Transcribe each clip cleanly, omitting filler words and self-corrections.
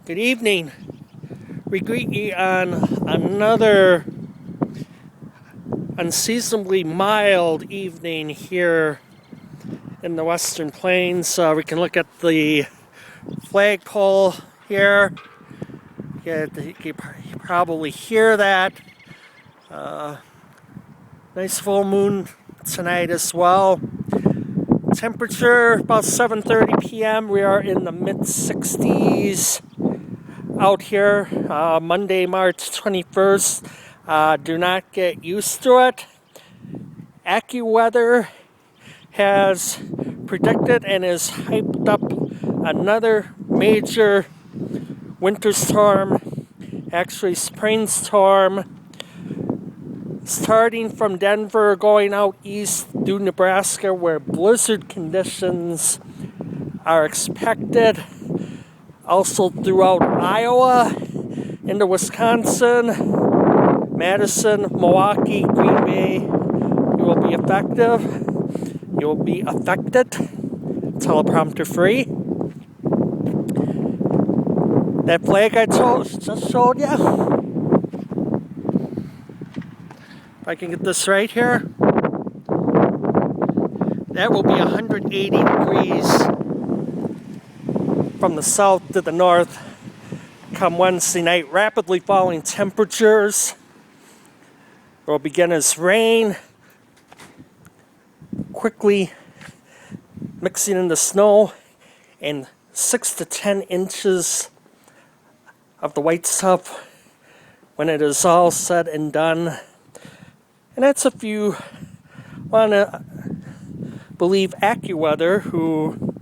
Good evening. We greet you on another unseasonably mild evening here in the Western Plains. We can look at the flagpole here. You probably hear that. Nice full moon tonight as well. Temperature about 7:30 p.m. We are in the mid-60s out here. Monday, March 21st. Do not get used to it. Accuweather has predicted and is hyped up another major winter storm, actually spring storm, starting from Denver, going out east through Nebraska, where blizzard conditions are expected. Also throughout Iowa, into Wisconsin, Madison, Milwaukee, Green Bay. You will be effective. You will be affected. Teleprompter free. That flag I just showed you. If I can get this right here, that will be 180 degrees from the south to the north come Wednesday night. Rapidly falling temperatures will begin as rain, quickly mixing into snow, and 6 to 10 inches of the white stuff when it is all said and done. And that's if you want to believe Accuweather, who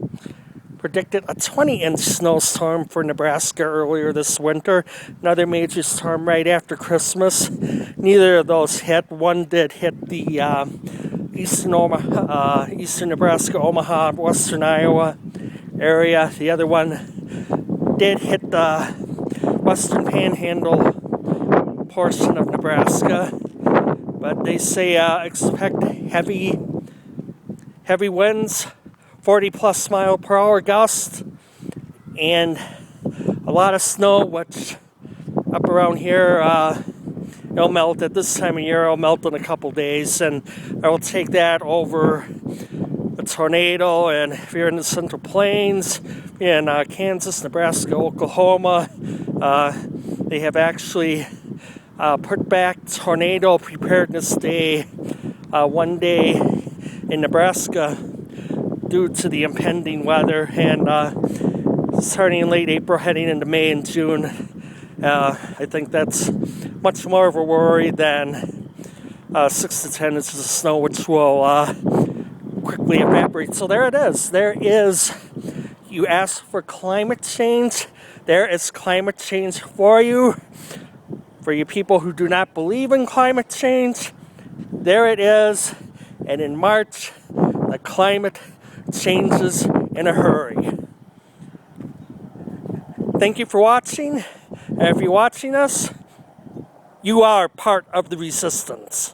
predicted a 20-inch snowstorm for Nebraska earlier this winter. Another major storm right after Christmas. Neither of those hit. One did hit the eastern Nebraska, Omaha, western Iowa area. The other one did hit the western panhandle portion of Nebraska. But they say expect heavy winds, 40+ mile per hour gusts, and a lot of snow, which up around here, it'll melt at this time of year. It'll melt in a couple days, and I will take that over a tornado. And if you're in the Central Plains, in Kansas, Nebraska, Oklahoma, they have actually put back Tornado Preparedness Day one day in Nebraska due to the impending weather, and starting in late April, heading into May and June. I think that's much more of a worry than 6 to 10 inches of snow, which will quickly evaporate. So there it is. You asked for climate change. There is climate change for you. For you people who do not believe in climate change, there it is. And in March, the climate changes in a hurry. Thank you for watching. And if you're watching us, you are part of the resistance.